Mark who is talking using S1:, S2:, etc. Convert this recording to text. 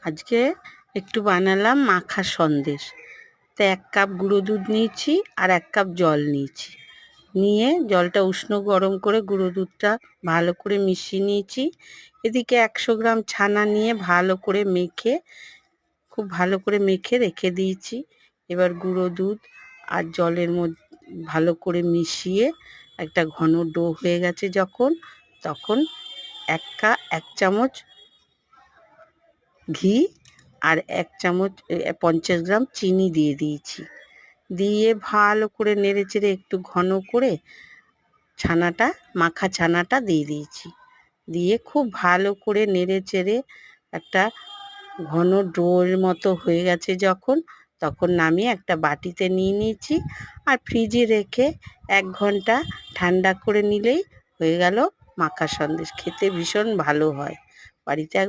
S1: আজকে একটু বানালাম মাখা সন্দেশ। তো 1 কাপ গুঁড়ো দুধ নিয়েছি আর 1 কাপ জল নিয়েছি। নিয়ে জলটা উষ্ণ গরম করে গুঁড়ো দুধটা ভালো করে মিশিয়ে নিয়েছি। এদিকে 100 গ্রাম ছানা নিয়ে খুব ভালো করে মেখে রেখে দিয়েছি। এবার গুঁড়ো দুধ আর জলের মধ্যে ভালো করে মিশিয়ে একটা ঘন ডো হয়ে গেছে তখন 1 চামচ ঘি আর 1 চামচ 50 গ্রাম চিনি দিয়ে দিয়েছি। দিয়ে ভালো করে নেড়েচেড়ে একটু ঘন করে মাখা ছানাটা দিয়ে দিয়েছি। দিয়ে খুব ভালো করে নেড়েচেড়ে একটা ঘন ডোর মতো হয়ে গেছে তখন নামিয়ে একটা বাটিতে নিয়ে নিয়েছি আর ফ্রিজে রেখে 1 ঘন্টা ঠান্ডা করে নিলেই হয়ে গেল মাখা সন্দেশ। খেতে ভীষণ ভালো হয়। বাড়িতে একবার